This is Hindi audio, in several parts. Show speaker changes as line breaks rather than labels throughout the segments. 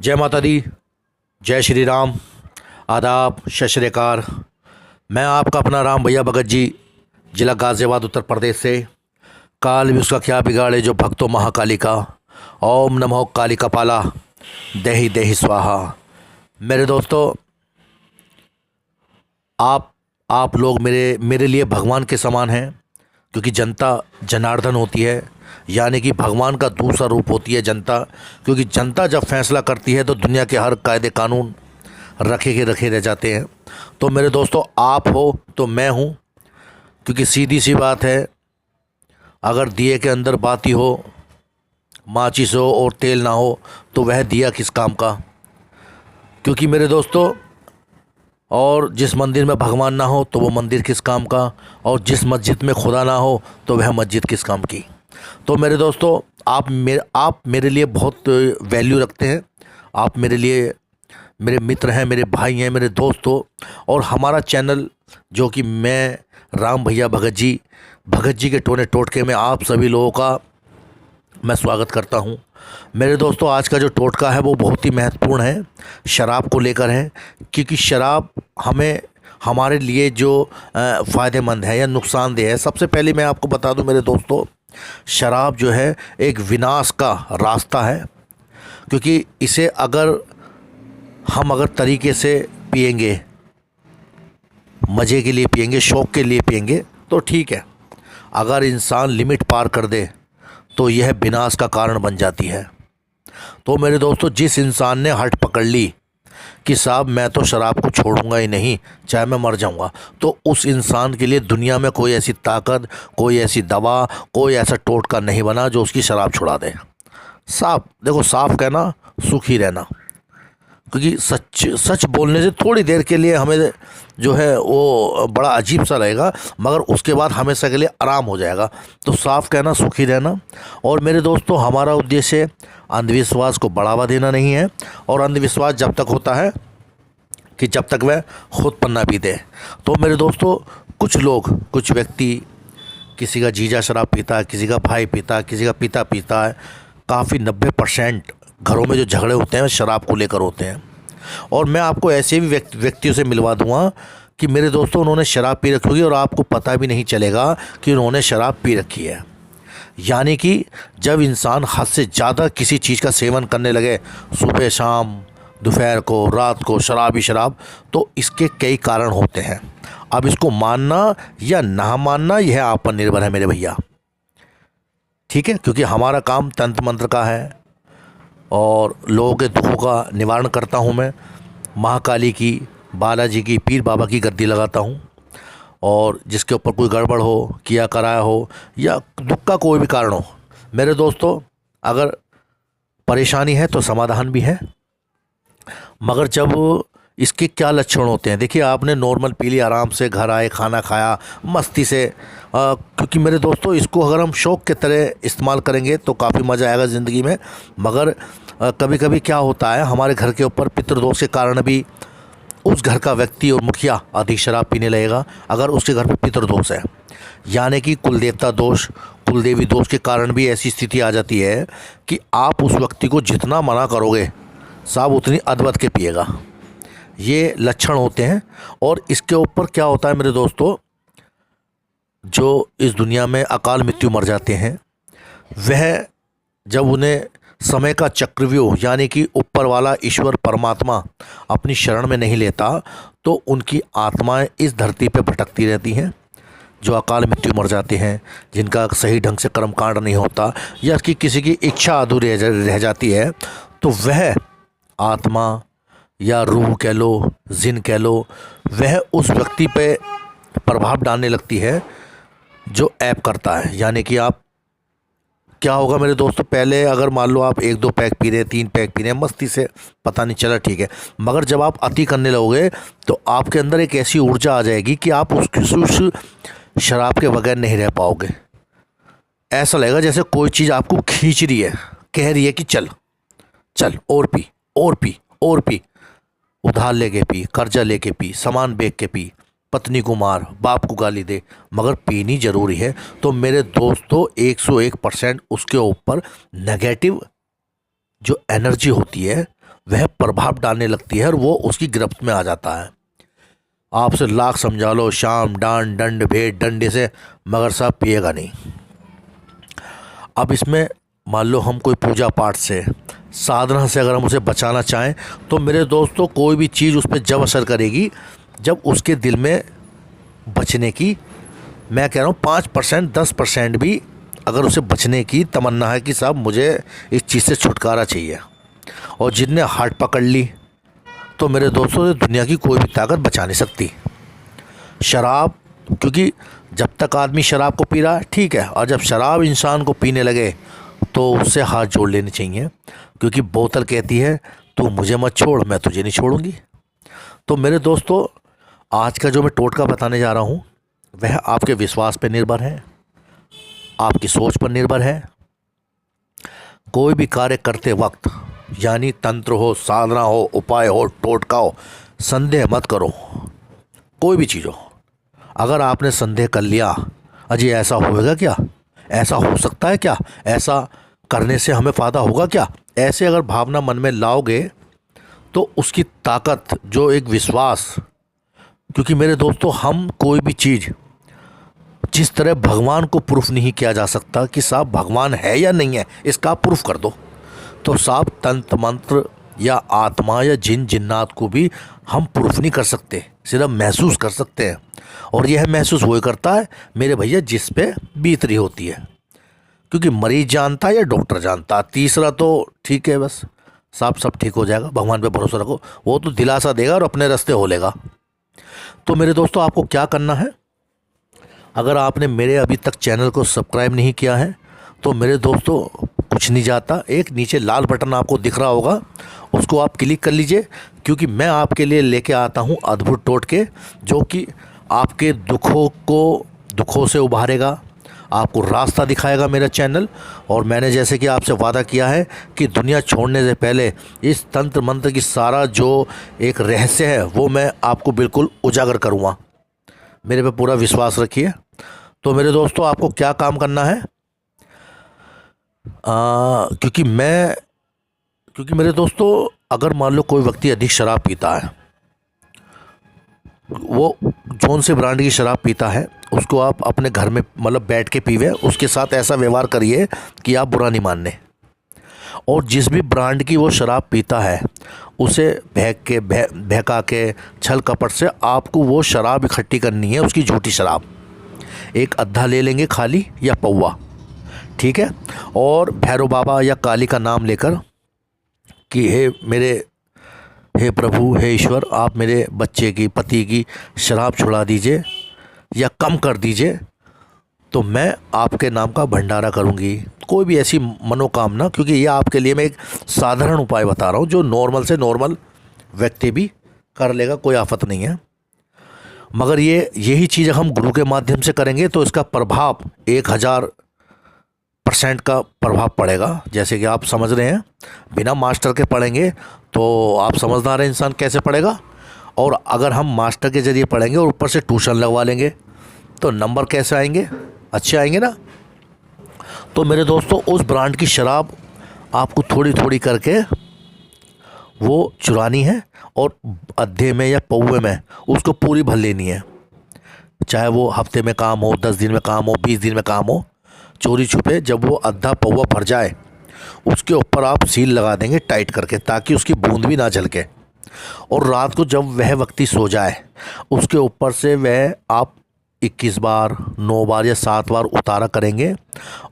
जय माता दी। जय श्री राम। आदाब, सत श्री अकाल। मैं आपका अपना राम भैया भगत जी, जिला गाज़ियाबाद, उत्तर प्रदेश से। काल भी उसका क्या बिगाड़े जो भक्तों महाकाली का। ओम नमो काली कपाला, देहि देहि स्वाहा। मेरे दोस्तों, आप लोग मेरे लिए भगवान के समान हैं, क्योंकि जनता जनार्दन होती है, यानी कि भगवान का दूसरा रूप होती है जनता। क्योंकि जनता जब फैसला करती है तो दुनिया के हर कायदे कानून रखे के रखे रह जाते हैं। तो मेरे दोस्तों, आप हो तो मैं हूँ, क्योंकि सीधी सी बात है, अगर दिए के अंदर बाती हो, माचिस हो और तेल ना हो तो वह दिया किस काम का। क्योंकि मेरे दोस्तों, और जिस मंदिर में भगवान ना हो तो वो मंदिर किस काम का, और जिस मस्जिद में खुदा ना हो तो वह मस्जिद किस काम की। तो मेरे दोस्तों, आप मेरे लिए बहुत वैल्यू रखते हैं। आप मेरे लिए मेरे मित्र हैं, मेरे भाई हैं, मेरे दोस्त हो। और हमारा चैनल, जो कि मैं राम भैया भगत जी के टोने टोटके में आप सभी लोगों का मैं स्वागत करता हूं। मेरे दोस्तों, आज का जो टोटका है वो बहुत ही महत्वपूर्ण है, शराब को लेकर है। क्योंकि शराब हमारे लिए जो फ़ायदेमंद है या नुकसानदेह है। सबसे पहले मैं आपको बता दूं मेरे दोस्तों, शराब जो है एक विनाश का रास्ता है। क्योंकि इसे अगर तरीके से पिएंगे, मज़े के लिए पिएंगे, शौक़ के लिए पिएंगे तो ठीक है। अगर इंसान लिमिट पार कर दे तो यह विनाश का कारण बन जाती है। तो मेरे दोस्तों, जिस इंसान ने हट पकड़ ली कि साहब मैं तो शराब को छोड़ूंगा ही नहीं, चाहे मैं मर जाऊंगा, तो उस इंसान के लिए दुनिया में कोई ऐसी ताकत, कोई ऐसी दवा, कोई ऐसा टोटका नहीं बना जो उसकी शराब छुड़ा दे। साफ कहना, सुखी रहना। क्योंकि सच बोलने से थोड़ी देर के लिए हमें जो है वो बड़ा अजीब सा रहेगा, मगर उसके बाद हमेशा के लिए आराम हो जाएगा। तो साफ कहना, सुखी रहना। और मेरे दोस्तों, हमारा उद्देश्य अंधविश्वास को बढ़ावा देना नहीं है। और अंधविश्वास जब तक होता है कि जब तक वह खुद पन्ना पी दे। तो मेरे दोस्तों, कुछ व्यक्ति, किसी का जीजा शराब पीता है, किसी का भाई पीता है, किसी का पिता पीता है। काफ़ी 90% घरों में जो झगड़े होते हैं शराब को लेकर होते हैं। और मैं आपको ऐसे भी व्यक्तियों से मिलवा दूंगा कि मेरे दोस्तों, उन्होंने शराब पी रखी होगी और आपको पता भी नहीं चलेगा कि उन्होंने शराब पी रखी है। यानी कि जब इंसान हद से ज़्यादा किसी चीज़ का सेवन करने लगे, सुबह शाम, दोपहर को, रात को, शराब ही शराब, तो इसके कई कारण होते हैं। अब इसको मानना या ना मानना यह आप पर निर्भर है मेरे भैया, ठीक है। क्योंकि हमारा काम तंत्र मंत्र का है और लोगों के दुखों का निवारण करता हूं मैं। महाकाली की, बालाजी की, पीर बाबा की गद्दी लगाता हूं। और जिसके ऊपर कोई गड़बड़ हो, किया कराया हो, या दुख का कोई भी कारण हो, मेरे दोस्तों, अगर परेशानी है तो समाधान भी है। मगर जब इसके क्या लक्षण होते हैं, देखिए, आपने नॉर्मल पी लिया, आराम से घर आए, खाना खाया मस्ती से, क्योंकि मेरे दोस्तों, इसको अगर हम शौक़ की तरह इस्तेमाल करेंगे तो काफ़ी मज़ा आएगा ज़िंदगी में। मगर कभी कभी क्या होता है, हमारे घर के ऊपर पितृदोष के कारण भी उस घर का व्यक्ति और मुखिया अधिक शराब पीने लगेगा, अगर उसके घर पर पितृदोष है। यानी कि कुल देवता दोष, कुल देवी दोष के कारण भी ऐसी स्थिति आ जाती है कि आप उस व्यक्ति को जितना मना करोगे साहब उतनी अदबद के पिएगा। ये लक्षण होते हैं। और इसके ऊपर क्या होता है मेरे दोस्तों, जो इस दुनिया में अकाल मृत्यु मर जाते हैं, वह जब उन्हें समय का चक्रव्यूह, यानी कि ऊपर वाला ईश्वर परमात्मा अपनी शरण में नहीं लेता, तो उनकी आत्माएं इस धरती पे भटकती रहती हैं। जो अकाल मृत्यु मर जाते हैं, जिनका सही ढंग से कर्मकांड नहीं होता, या कि किसी की इच्छा अधूरी रह जाती है, तो वह आत्मा या रूह कह लो, जिन कह लो, वह उस व्यक्ति पे प्रभाव डालने लगती है जो ऐप करता है। यानी कि आप, क्या होगा मेरे दोस्तों, पहले अगर मान लो आप 1-2 पैक पी रहे हैं, 3 पैक पी रहे हैं, मस्ती से, पता नहीं चला, ठीक है। मगर जब आप अति करने लगोगे तो आपके अंदर एक ऐसी ऊर्जा आ जाएगी कि आप उस शराब के बगैर नहीं रह पाओगे। ऐसा लगेगा जैसे कोई चीज़ आपको खींच रही है, कह रही है कि चल चल, और पी और पी और पी। उधार लेके पी, कर्जा लेके पी, सामान बेच के पी, पत्नी को मार, बाप को गाली दे, मगर पीनी ज़रूरी है। तो मेरे दोस्तों, 101% उसके ऊपर नेगेटिव जो एनर्जी होती है वह प्रभाव डालने लगती है और वो उसकी गिरफ्त में आ जाता है। आपसे लाख समझा लो, शाम डांड दंड भेंट डंडे से, मगर साहब पिएगा नहीं। अब इसमें मान लो हम कोई पूजा पाठ से, साधना से अगर हम उसे बचाना चाहें तो मेरे दोस्तों कोई भी चीज़ उस पर जब असर करेगी जब उसके दिल में बचने की, मैं कह रहा हूँ 5% 10% भी अगर उसे बचने की तमन्ना है कि साहब मुझे इस चीज़ से छुटकारा चाहिए, और जिनने हाथ पकड़ ली तो मेरे दोस्तों से दुनिया की कोई भी ताकत बचा नहीं सकती। शराब, क्योंकि जब तक आदमी शराब को पी रहा है ठीक है, और जब शराब इंसान को पीने लगे तो उससे हाथ जोड़ लेने चाहिए, क्योंकि बोतल कहती है तू मुझे मत छोड़, मैं तुझे नहीं छोड़ूंगी। तो मेरे दोस्तों आज का जो मैं टोटका बताने जा रहा हूँ वह आपके विश्वास पर निर्भर है, आपकी सोच पर निर्भर है। कोई भी कार्य करते वक्त, यानी तंत्र हो, साधना हो, उपाय हो, टोटका हो, संदेह मत करो। कोई भी चीज़ हो, अगर आपने संदेह कर लिया अजी ऐसा होएगा क्या, ऐसा हो सकता है क्या, ऐसा करने से हमें फ़ायदा होगा क्या, ऐसे अगर भावना मन में लाओगे तो उसकी ताकत, जो एक विश्वास, क्योंकि मेरे दोस्तों हम कोई भी चीज़, जिस तरह भगवान को प्रूफ नहीं किया जा सकता कि साहब भगवान है या नहीं है, इसका आप प्रूफ कर दो, तो साहब तंत्र मंत्र या आत्मा या जिन जिन्नात को भी हम प्रूफ नहीं कर सकते, सिर्फ महसूस कर सकते हैं। और यह महसूस वही करता है मेरे भैया जिस पे बीत रही होती है, क्योंकि मरीज जानता है या डॉक्टर जानता है, तीसरा तो ठीक है बस साहब सब ठीक हो जाएगा, भगवान पे भरोसा रखो, वो तो दिलासा देगा और अपने रास्ते हो लेगा। तो मेरे दोस्तों आपको क्या करना है, अगर आपने मेरे अभी तक चैनल को सब्सक्राइब नहीं किया है तो मेरे दोस्तों कुछ नहीं जाता, एक नीचे लाल बटन आपको दिख रहा होगा, उसको आप क्लिक कर लीजिए, क्योंकि मैं आपके लिए लेके आता हूँ अद्भुत टोटके जो कि आपके दुखों से उभारेगा, आपको रास्ता दिखाएगा मेरा चैनल। और मैंने जैसे कि आपसे वादा किया है कि दुनिया छोड़ने से पहले इस तंत्र मंत्र की सारा जो एक रहस्य है वो मैं आपको बिल्कुल उजागर करूँगा, मेरे पे पूरा विश्वास रखिए। तो मेरे दोस्तों आपको क्या काम करना है, क्योंकि मेरे दोस्तों अगर मान लो कोई व्यक्ति अधिक शराब पीता है, वो जौन से ब्रांड की शराब पीता है उसको आप अपने घर में मतलब बैठ के पीवे, उसके साथ ऐसा व्यवहार करिए कि आप बुरा नहीं मानने। और जिस भी ब्रांड की वो शराब पीता है उसे बहका के छल कपट से आपको वो शराब इकट्ठी करनी है, उसकी झूठी शराब, एक अद्धा ले लेंगे खाली या पौवा, ठीक है, और भैरव बाबा या काली का नाम लेकर कि हे प्रभु, हे ईश्वर, आप मेरे बच्चे की, पति की शराब छुड़ा दीजिए या कम कर दीजिए, तो मैं आपके नाम का भंडारा करूंगी। कोई भी ऐसी मनोकामना, क्योंकि ये आपके लिए मैं एक साधारण उपाय बता रहा हूँ जो नॉर्मल से नॉर्मल व्यक्ति भी कर लेगा, कोई आफत नहीं है। मगर यही चीज़ हम गुरु के माध्यम से करेंगे तो इसका प्रभाव 1000% का प्रभाव पड़ेगा। जैसे कि आप समझ रहे हैं, बिना मास्टर के पढ़ेंगे तो आप समझदार हैं इंसान कैसे पढ़ेगा, और अगर हम मास्टर के ज़रिए पढ़ेंगे और ऊपर से ट्यूशन लगवा लेंगे तो नंबर कैसे आएंगे, अच्छे आएंगे ना। तो मेरे दोस्तों उस ब्रांड की शराब आपको थोड़ी थोड़ी करके वो चुरानी है और अद्धे में या पौवे में उसको पूरी भर लेनी है, चाहे वो हफ्ते में काम हो, 10 दिन में काम हो, 20 दिन में काम हो। चोरी छुपे जब वो अद्धा पौवा भर जाए उसके ऊपर आप सील लगा देंगे टाइट करके, ताकि उसकी बूंद भी ना झलके। और रात को जब वह व्यक्ति सो जाए उसके ऊपर से वह आप 21 बार, 9 बार या 7 बार उतारा करेंगे।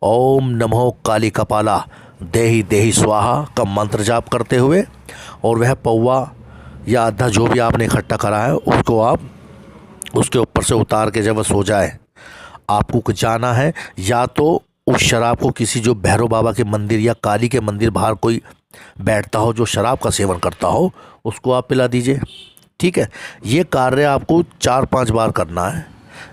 ओम नमो काली कपाला देही देही स्वाहा का मंत्र जाप करते हुए, और वह पौवा या अद्धा जो भी आपने इकट्ठा करा है उसको आप उसके ऊपर से उतार के जब वह सो जाए, आपको जाना है या तो उस शराब को किसी जो भैरव बाबा के मंदिर या काली के मंदिर बाहर कोई बैठता हो जो शराब का सेवन करता हो उसको आप पिला दीजिए, ठीक है। ये कार्य आपको 4-5 बार करना है।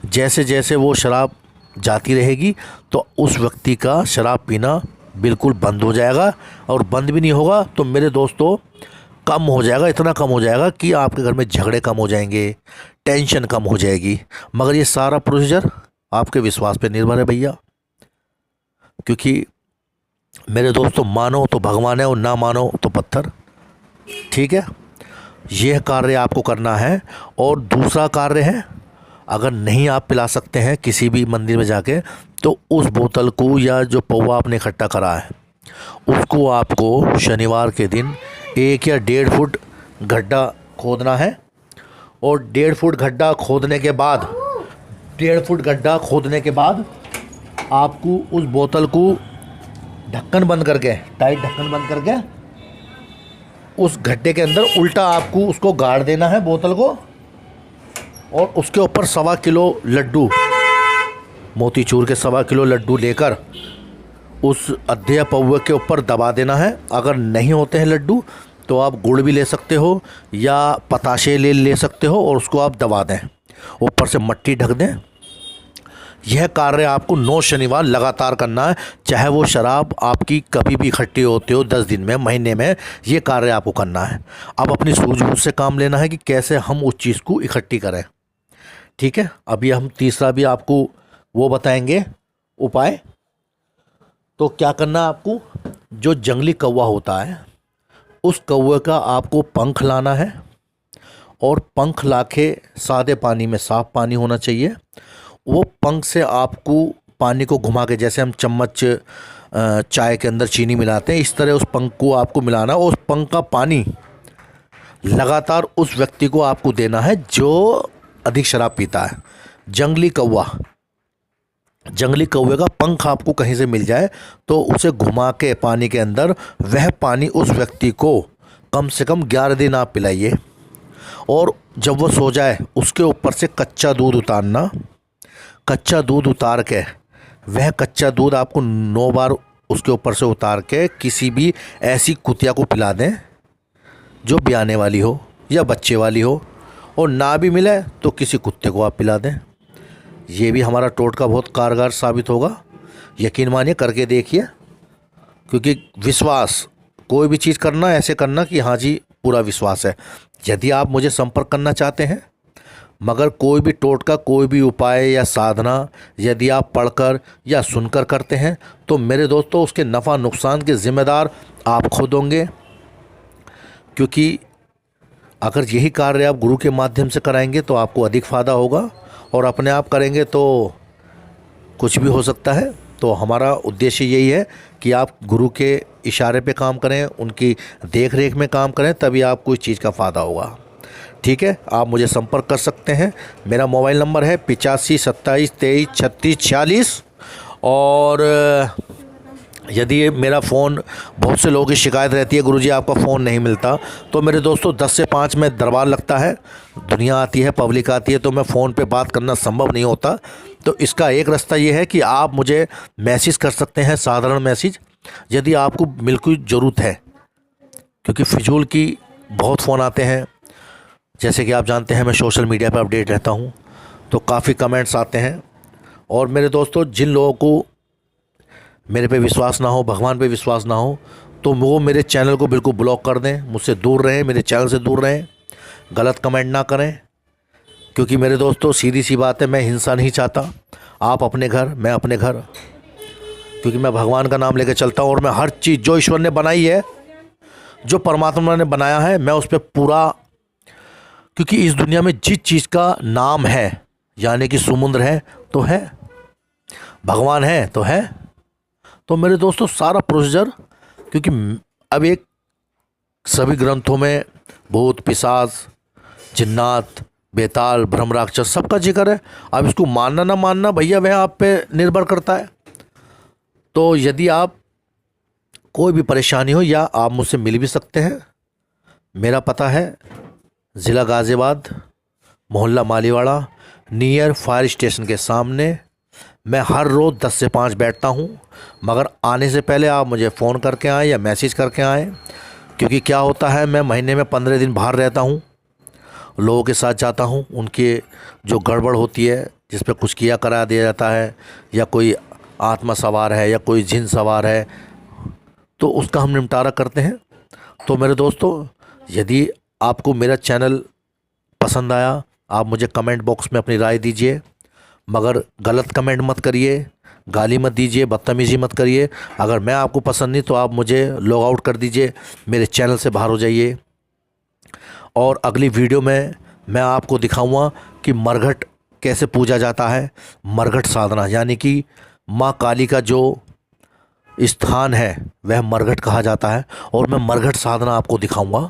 जैसे जैसे वो शराब जाती रहेगी तो उस व्यक्ति का शराब पीना बिल्कुल बंद हो जाएगा, और बंद भी नहीं होगा तो मेरे दोस्तों कम हो जाएगा, इतना कम हो जाएगा कि आपके घर में झगड़े कम हो जाएंगे, टेंशन कम हो जाएगी। मगर ये सारा प्रोसीजर आपके विश्वास पे निर्भर है भैया, क्योंकि मेरे दोस्तों मानो तो भगवान है और ना मानो तो पत्थर। ठीक है, यह कार्य आपको करना है। और दूसरा कार्य है, अगर नहीं आप पिला सकते हैं किसी भी मंदिर में जाके, तो उस बोतल को या जो पौवा आपने इकट्ठा करा है उसको आपको शनिवार के दिन 1 या 1.5 फुट गड्ढा खोदना है। और 1.5 फुट गड्ढा खोदने के बाद 1.5 फुट गड्ढा खोदने के बाद आपको उस बोतल को ढक्कन बंद करके, टाइट ढक्कन बंद करके, उस गड्ढे के अंदर उल्टा आपको उसको गाड़ देना है बोतल को। और उसके ऊपर 1.25 किलो लड्डू, मोतीचूर के 1.25 किलो लड्डू लेकर उस अध्यय पौवे के ऊपर दबा देना है। अगर नहीं होते हैं लड्डू तो आप गुड़ भी ले सकते हो या पताशे ले सकते हो और उसको आप दबा दें, ऊपर से मट्टी ढक दें। यह कार्य आपको 9 शनिवार लगातार करना है, चाहे वो शराब आपकी कभी भी इकट्ठी होती हो, 10 दिन में, महीने में, ये कार्य आपको करना है। अब अपनी सूझबूझ से काम लेना है कि कैसे हम उस चीज़ को इकट्ठी करें। ठीक है, अभी हम तीसरा भी आपको वो बताएंगे उपाय। तो क्या करना है आपको, जो जंगली कौवा होता है उस कौवे का आपको पंख लाना है। और पंख लाके सादे पानी में, साफ़ पानी होना चाहिए। वो पंख से आपको पानी को घुमा के, जैसे हम चम्मच चाय के अंदर चीनी मिलाते हैं, इस तरह उस पंख को आपको मिलाना। और उस पंख का पानी लगातार उस व्यक्ति को आपको देना है जो अधिक शराब पीता है। जंगली कौवे का पंख आपको कहीं से मिल जाए तो उसे घुमा के पानी के अंदर, वह पानी उस व्यक्ति को कम से कम 11 दिन आप पिलाइए। और जब वो सो जाए उसके ऊपर से कच्चा दूध उतारना। कच्चा दूध उतार के, वह कच्चा दूध आपको 9 बार उसके ऊपर से उतार के किसी भी ऐसी कुतिया को पिला दें जो ब्याने वाली हो या बच्चे वाली हो। और ना भी मिले तो किसी कुत्ते को आप पिला दें। ये भी हमारा टोटका बहुत कारगर साबित होगा। यकीन मानिए, करके देखिए। क्योंकि विश्वास, कोई भी चीज़ करना ऐसे करना कि हाँ जी पूरा विश्वास है। यदि आप मुझे संपर्क करना चाहते हैं, मगर कोई भी टोटका, कोई भी उपाय या साधना यदि आप पढ़कर या सुनकर करते हैं तो मेरे दोस्तों उसके नफ़ा नुकसान के ज़िम्मेदार आप खुद होंगे। क्योंकि अगर यही कार्य आप गुरु के माध्यम से कराएंगे तो आपको अधिक फ़ायदा होगा, और अपने आप करेंगे तो कुछ भी हो सकता है। तो हमारा उद्देश्य यही है कि आप गुरु के इशारे पे काम करें, उनकी देख रेख में काम करें, तभी आपको इस चीज़ का फ़ायदा होगा। ठीक है, आप मुझे संपर्क कर सकते हैं। मेरा मोबाइल नंबर है 85 27 23 36 46। और यदि मेरा फ़ोन, बहुत से लोगों की शिकायत रहती है गुरुजी आपका फ़ोन नहीं मिलता, तो मेरे दोस्तों 10 से 5 में दरबार लगता है, दुनिया आती है, पब्लिक आती है, तो मैं फ़ोन पे बात करना संभव नहीं होता। तो इसका एक रास्ता ये है कि आप मुझे मैसेज कर सकते हैं, साधारण मैसेज, यदि आपको बिल्कुल ज़रूरत है। क्योंकि फिजूल की बहुत फ़ोन आते हैं, जैसे कि आप जानते हैं मैं सोशल मीडिया पर अपडेट रहता हूँ, तो काफ़ी कमेंट्स आते हैं। और मेरे दोस्तों, जिन लोगों को मेरे पे विश्वास ना हो, भगवान पे विश्वास ना हो, तो वो मेरे चैनल को बिल्कुल ब्लॉक कर दें, मुझसे दूर रहें, मेरे चैनल से दूर रहें, गलत कमेंट ना करें। क्योंकि मेरे दोस्तों सीधी सी बात है, मैं हिंसा नहीं चाहता। आप अपने घर, मैं अपने घर, क्योंकि मैं भगवान का नाम लेकर चलता हूँ। और मैं हर चीज़ जो ईश्वर ने बनाई है, जो परमात्मा ने बनाया है, मैं उस पर पूरा, क्योंकि इस दुनिया में जिस चीज़ का नाम है, यानी कि समुद्र है तो है, भगवान है तो है। तो मेरे दोस्तों सारा प्रोसीजर, क्योंकि अब एक सभी ग्रंथों में भूत, पिशाच, जिन्नात, बेताल, ब्रह्म राक्षस सबका जिक्र है। अब इसको मानना ना मानना भैया वह आप पे निर्भर करता है। तो यदि आप कोई भी परेशानी हो, या आप मुझसे मिल भी सकते हैं। मेरा पता है ज़िला गाज़ियाबाद, मोहल्ला मालीवाड़ा, नियर फायर स्टेशन के सामने। मैं हर रोज़ 10 से 5 बैठता हूँ, मगर आने से पहले आप मुझे फ़ोन करके आएँ या मैसेज करके आएँ। क्योंकि क्या होता है, मैं महीने में 15 दिन बाहर रहता हूँ, लोगों के साथ जाता हूँ। उनके जो गड़बड़ होती है, जिस पे कुछ किया करा दिया जाता है, या कोई आत्मा सवार है या कोई जिन सवार है, तो उसका हम निपटारा करते हैं। तो मेरे दोस्तों, यदि आपको मेरा चैनल पसंद आया, आप मुझे कमेंट बॉक्स में अपनी राय दीजिए, मगर गलत कमेंट मत करिए, गाली मत दीजिए, बदतमीज़ी मत करिए। अगर मैं आपको पसंद नहीं तो आप मुझे लॉग आउट कर दीजिए, मेरे चैनल से बाहर हो जाइए। और अगली वीडियो में मैं आपको दिखाऊंगा कि मरघट कैसे पूजा जाता है। मरघट साधना यानी कि माँ काली का जो स्थान है वह मरघट कहा जाता है, और मैं मरघट साधना आपको दिखाऊंगा।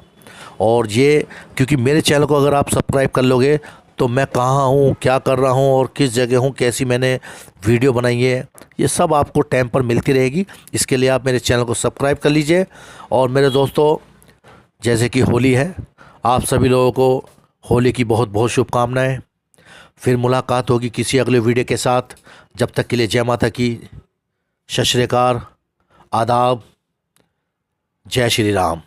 और ये क्योंकि मेरे चैनल को अगर आप सब्सक्राइब कर लोगे तो मैं कहाँ हूँ, क्या कर रहा हूँ और किस जगह हूँ, कैसी मैंने वीडियो बनाई है, ये सब आपको टाइम पर मिलती रहेगी। इसके लिए आप मेरे चैनल को सब्सक्राइब कर लीजिए। और मेरे दोस्तों, जैसे कि होली है, आप सभी लोगों को होली की बहुत बहुत शुभकामनाएं। फिर मुलाकात होगी किसी अगले वीडियो के साथ। जब तक के लिए जय माता की, सत श्री अकाल, आदाब, जय श्री राम।